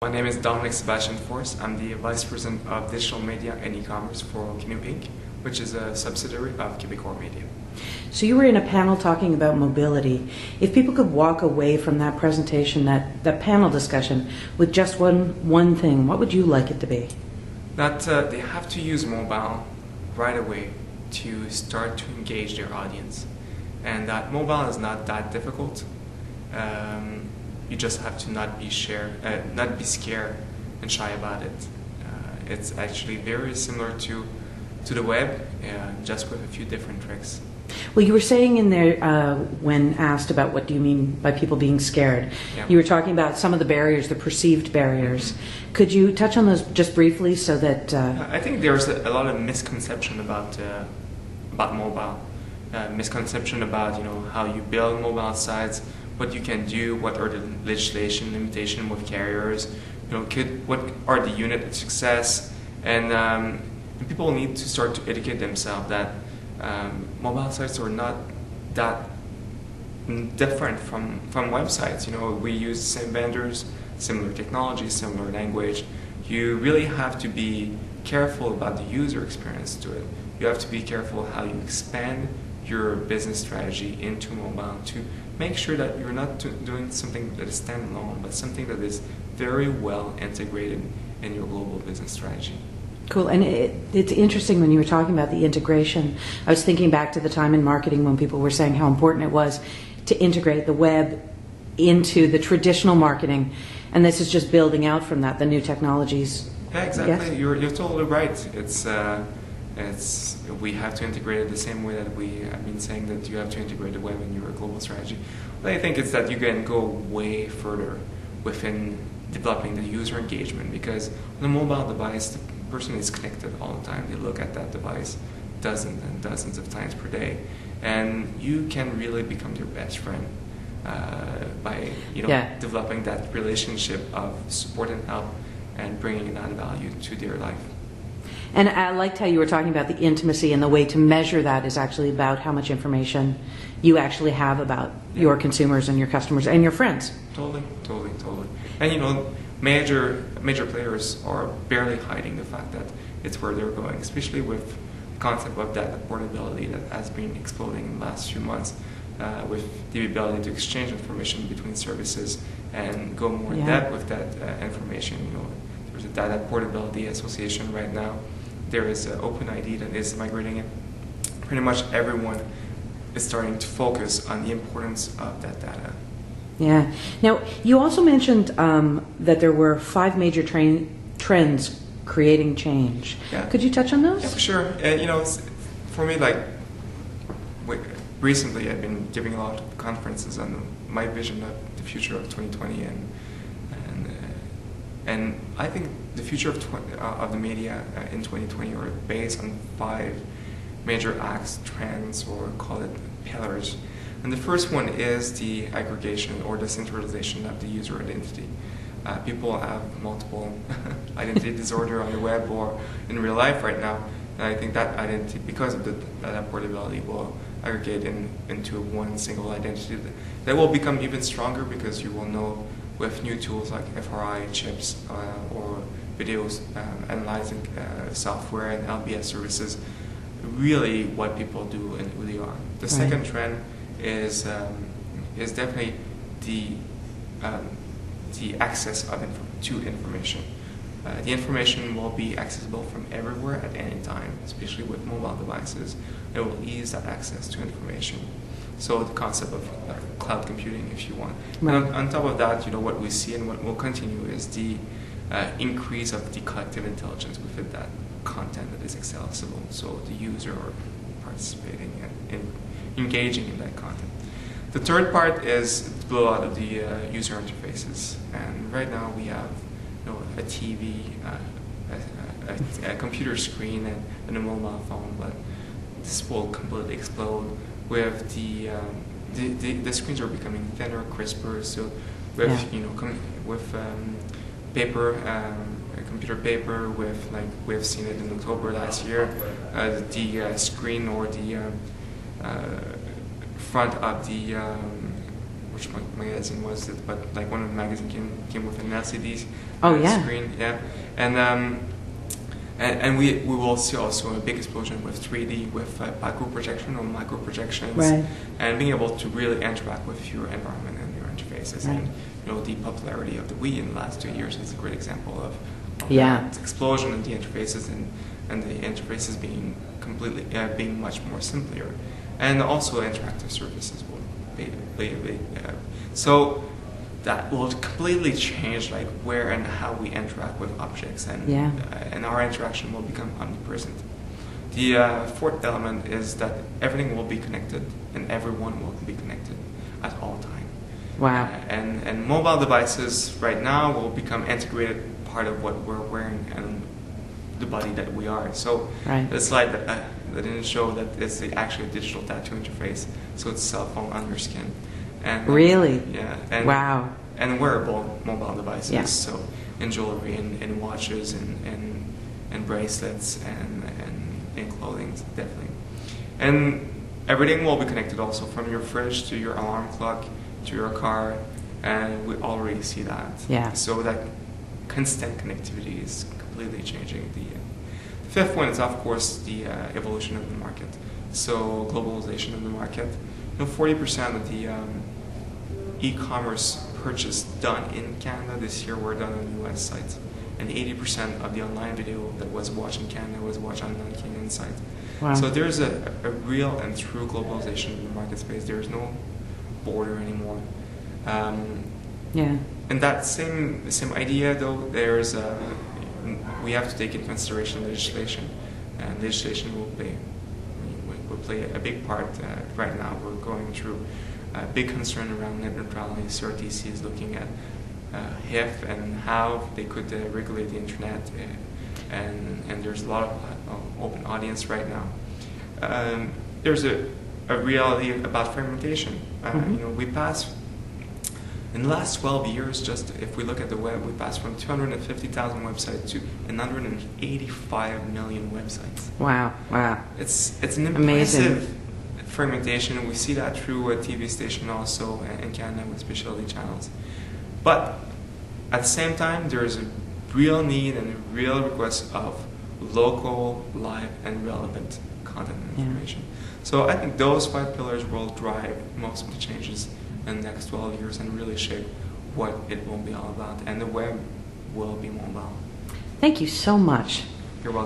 My name is Dominique-Sébastien. I'm the Vice President of Digital Media and E-Commerce for Canoe Inc., which is a subsidiary of Québécois Media. So you were in a panel talking about mobility. If people could walk away from that presentation, that panel discussion, with just one thing, what would you like it to be? That they have to use mobile right away to start to engage their audience. And that mobile is not that difficult. You just have to not be scared and shy about it. It's actually very similar to the web, just with a few different tricks. Well, you were saying in there, when asked about what do you mean by people being scared, you were talking about some of the barriers, the perceived barriers. Mm-hmm. Could you touch on those just briefly so that... I think there's a lot of misconception about mobile. Misconception about how you build mobile sites, what you can do, what are the legislation limitation with carriers, what are the unit of success, and people need to start to educate themselves that mobile sites are not that different from websites. We use the same vendors, similar technology, similar language. You really have to be careful about the user experience to it. You have to be careful how you expand your business strategy into mobile to make sure that you're not doing something that is standalone, but something that is very well integrated in your global business strategy. Cool. And it's interesting when you were talking about the integration. I was thinking back to the time in marketing when people were saying how important it was to integrate the web into the traditional marketing, and this is just building out from that, the new technologies. Yeah, exactly. Yes? You're totally right. We have to integrate it the same way that we have been saying that you have to integrate the web in your global strategy. But I think it's that you can go way further within developing the user engagement, because on a mobile device, the person is connected all the time. They look at that device dozens and dozens of times per day, and you can really become their best friend by developing that relationship of support and help and bringing that value to their life. And I liked how you were talking about the intimacy, and the way to measure that is actually about how much information you actually have about your consumers and your customers and your friends. Totally. And major players are barely hiding the fact that it's where they're going, especially with the concept of data portability that has been exploding in the last few months, with the ability to exchange information between services and go more in depth with that information. There's a data portability association right now. There is OpenID that is migrating it. Pretty much everyone is starting to focus on the importance of that data. Yeah. Now, you also mentioned that there were 5 major trends creating change. Yeah. Could you touch on those? Yeah, for sure. For me, recently I've been giving a lot of conferences on my vision of the future of 2020, and I think the future of the media in 2020 are based on 5 major acts, trends, or call it pillars. And the first one is the aggregation or the centralization of the user identity. People have multiple identity disorder on the web or in real life right now, and I think that identity, because of the data portability, will aggregate into one single identity that will become even stronger, because you will know with new tools like FRI chips or videos analyzing software and LBS services, really what people do and who they are. The second trend is definitely the access to information. The information will be accessible from everywhere at any time, especially with mobile devices. It will ease that access to information. So the concept of cloud computing, if you want. Right. And on top of that, what we see and what will continue is the increase of the collective intelligence within that content that is accessible. So the user are participating and engaging in that content. The third part is the blowout of the user interfaces. And right now we have a TV, a computer screen, and a mobile phone, but this will completely explode with the screens are becoming thinner, crisper. So with with paper, computer paper, with we have seen it in October last year, the screen or the front of the which magazine was it, but like one of the magazines came with an LCD screen, yeah, and we will see also a big explosion with 3D, with macro projection or micro projections, right. and being able to really interact with your environment and your interfaces. Right. And the popularity of the Wii in the last 2 years is a great example of Yeah. that explosion in the interfaces and the interfaces being completely being much more simpler, and also interactive services will play a big. So that will completely change like where and how we interact with objects, and our interaction will become omnipresent. The fourth element is that everything will be connected and everyone will be connected at all times. Wow. And mobile devices right now will become integrated part of what we're wearing and the body that we are. So right. the slide that didn't show that it's actually a digital tattoo interface. So it's cell phone on your skin. And really? Yeah. And, wow. And wearable mobile devices. Yeah. So in jewelry, in watches, and bracelets, and in clothing, definitely. And everything will be connected also, from your fridge to your alarm clock to your car, and we already see that. Yeah. So that constant connectivity is completely changing. The fifth one is, of course, the evolution of the market. So globalization of the market. 40% of the e-commerce purchase done in Canada this year were done on U.S. sites, and 80% of the online video that was watched in Canada was watched on non-Canadian sites. Wow. So there's a real and true globalization of the market space. There is no border anymore. Yeah. And that same idea, though, there's we have to take into consideration legislation, and legislation will play a big part. Right now, we're going through a big concern around net neutrality. CRTC is looking at if and how they could regulate the internet, and there's a lot of open audience right now. There's a reality about fragmentation. We pass in the last 12 years, just if we look at the web, we passed from 250,000 websites to 185 million websites. Wow! Wow! It's an impressive fragmentation. We see that through a TV station also in Canada with specialty channels. But at the same time, there is a real need and a real request of local, live, and relevant content and information. So I think those 5 pillars will drive most of the changes in the next 12 years and really shape what it will be all about. And the web will be mobile. Thank you so much.